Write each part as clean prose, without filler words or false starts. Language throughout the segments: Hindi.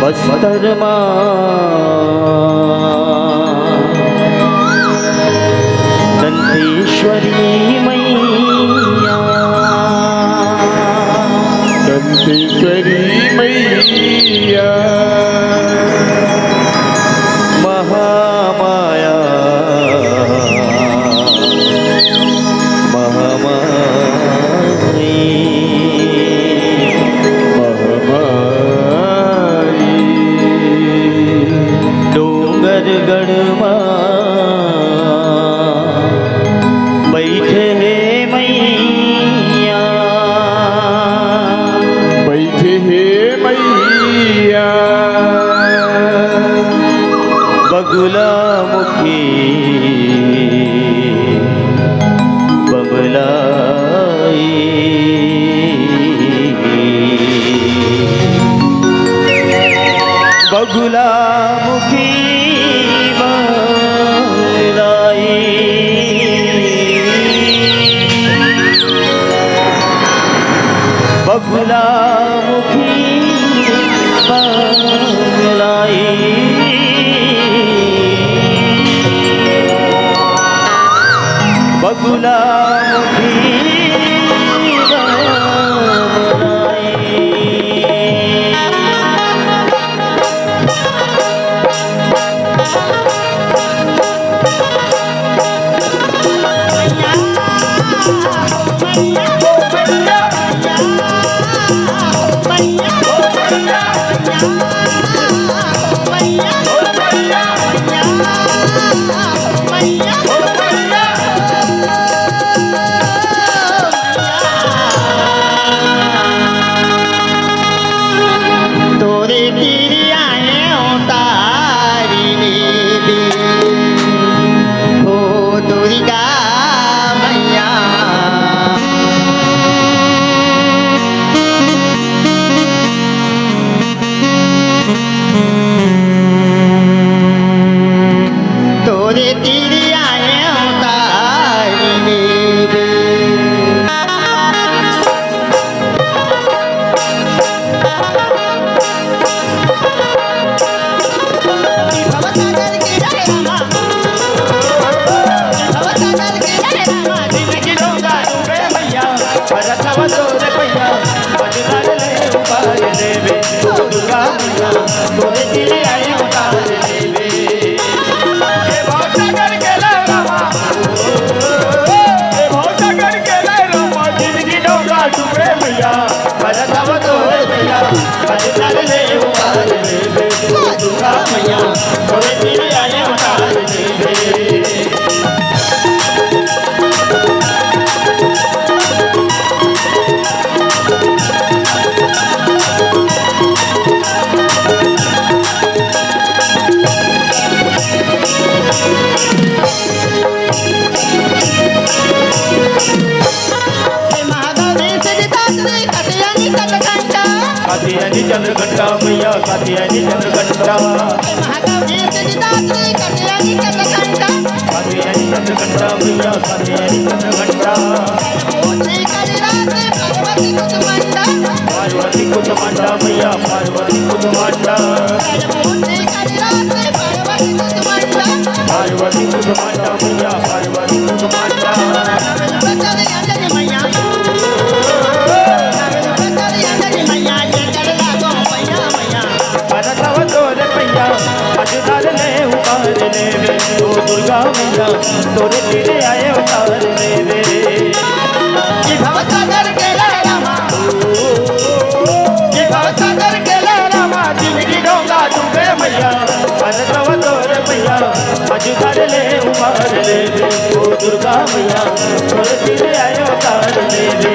बस्तरमा दंतेश्वरी मैया, दंतेश्वरी मैया, महामाया महामाई महामाई, डोंगरगढ़ बैठे है मैया, बैठे हे मैया, बगुला मुखी बबलाई, बगुला मुखी बबलाई, बगुला मुखी बबलाई, बगुला मुखी बबलाई। तोरे तेरी आए तारी देवी हो दुर्गा मैया, तोरे तेरी आए तारी देवी चंद्रघंटा मैया, कात्यायनी चंद्रघंटा, महादेव सजिदात्री कल्याणी चंद्रघंटा, कात्यायनी चंद्रघंटा मैया, कात्यायनी चंद्रघंटा, श्री कलिरात्रि पार्वती कुसुमांडा, पार्वती कुसुमांडा मैया, पार्वती कुसुमांडा, श्री कलिरात्रि पार्वती कुसुमांडा, पार्वती कुसुमांडा मैया, पार्वती कुसुमांडा, नवदुर्गा अंजनी मैया, नवदुर्गा अंजनी मैया, जगल लागो मैया मैया, भरतव तोरे मैया, अजदार ले उतार लेवे, ओ दुर्गा मैया, तोरे तेरे आए उतार लेवे, ये भवसागर के रामा, ये भवसागर के रामा, जिंदगी डोंगा डूबे मैया, भरतव तोरे मैया, अजदार ले उतार लेवे, ओ दुर्गा मैया, तोरे तेरे आए उतार लेवे।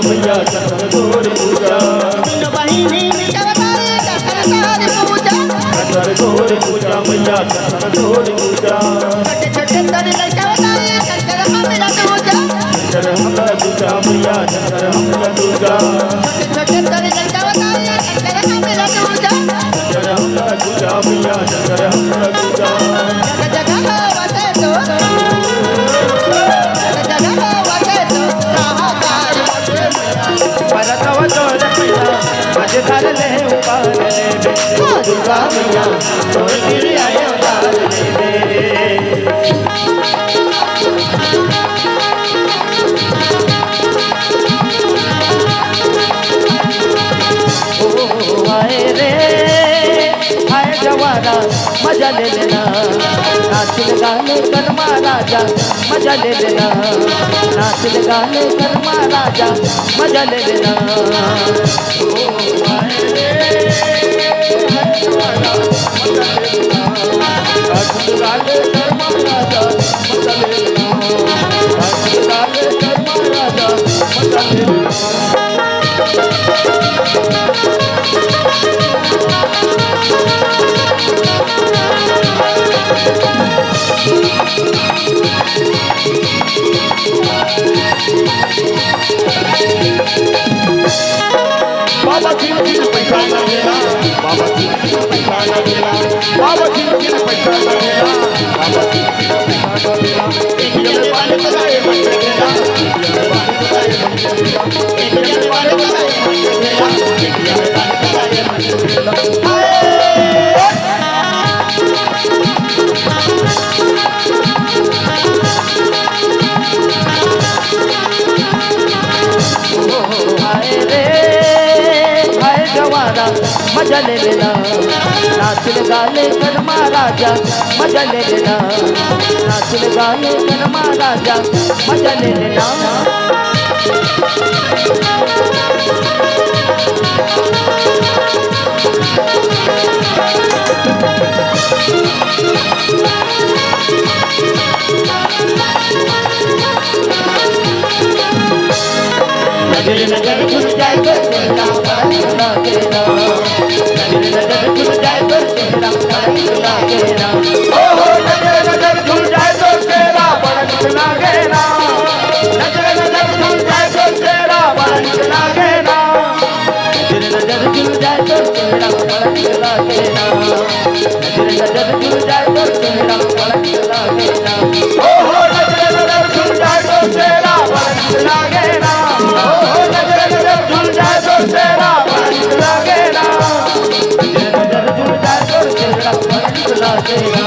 मैया चंद्र तोर पूजा, तीन बहिनी मिलवतार मैया शंकर तोड़ पूजा छोटे छोटे तोरे लड़का बताए शंकर हमरा दूजा शंकर हमरा दूजा मैया शंकर हमरा दूजा छोटे छोटे तोरे लड़का बताए शंकर हमरा दूजा शंकर हमरा दूजा मैया शंकर हमरा दूजा जगह जगह वाटे तो जगह जगह वाटे तो हाहाकार परतव तोर मैया मजधार ले उपार ले ओ दुर्गा मैया तोर तेरी आयो उतार ले ओ आए रे आए जवाना मजा ले लेना नाच गाने कर्मा राजा मजा ले लेना नाच गाने कर्मा राजा मजा ले लेना ओ आए रे आए जवाना मजा ले लेना नाच गाने कर्मा राजा मजा ले लेना नाच गाने कर्मा राजा मजा ले लेना बाबा किन किन पैसा लगेला बाबा किन किन पैसा लगेला बाबा किन किन पैसा लगेला बाबा किन किन पैसा लगेला एक जने वाले बताए मन लगेला एक जने वाले बताए मन लगेला एक जने वाले बताए मन लगेला एक जने वाले बताए मन लगेला आए रे जवाना मजा ले लेना नाच गाले कर्मा राजा मजा ले लेना नाच गाले कर्मा राजा मजा ले लेना नजर नजर खुल जाए तो चेहरा पलट लगेना नजर नजर खुल जाए तो चेहरा पलट लगेना ओ नजर नजर खुल जाए तो चेहरा पलट लगेना नजर नजर खुल जाए तो चेहरा पलट लगेना नजर नजर खुल जाए तो चेहरा पलट लगेना नजर नजर खुल जाए तो चेहरा पलट लगेना ओ नजर नजर खुल जाए तो चेहरा पलट लगेना तेरा पलट लगेना नजर जुड़ जाए तो तेरा पलट लगेना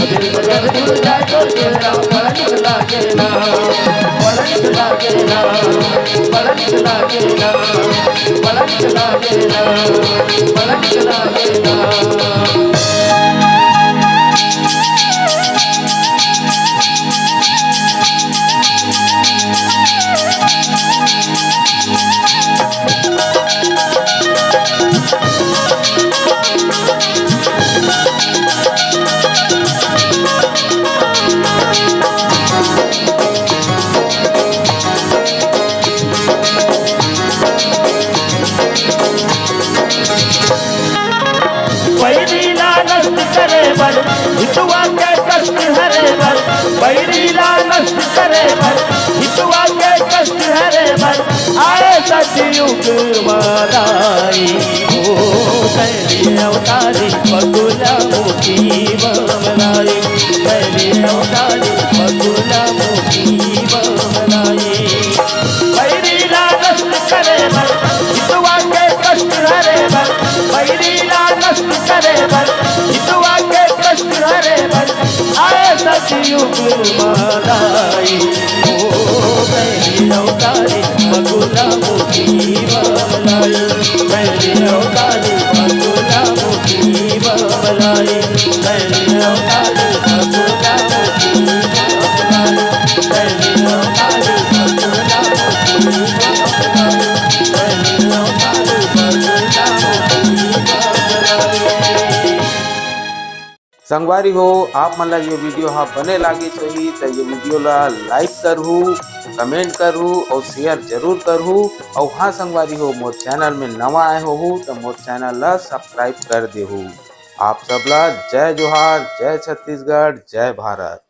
नजर जुड़ जाए तो तेरा पलट लगेना पलट लगेना पलट लगेना पलट लगेना पलट लगेना बैरी लालच करे बल हितुआ के कष्ट हरे बल बैरी लालच करे बल हितुआ के कष्ट हरे बल आए सतयुग मालाई ओ बैरी अवतारी बकुला मुखी बमलाई बैरी अवतारी बकुला मुखी बमलाई बैरी लालच करे बल हितुआ के कष्ट हरे बल बैरी लालच करे बल हितुआ के कष्ट हरे बल आए सतयुग मालाई ओ बैरी अवतारी बकुला मुखी बमलाई बैरी अवतारी बकुला मुखी बमलाई बैरी अवतारी बकुला मुखी बमलाई बैरी अवतारी बकुला मुखी बमलाई बैरी अवतारी बकुला संगवारी हो आप मन ला ये वीडियो हाँ बने लागे चाहिए तो ये वीडियो ला लाइक करहू कमेंट करहू और शेयर जरूर करहू और हाँ संगवारी हो मोर चैनल में नवा आए हो तो मोर चैनल ला सब्सक्राइब कर देहू। आप सबला जय जोहार, जय छत्तीसगढ़, जय भारत।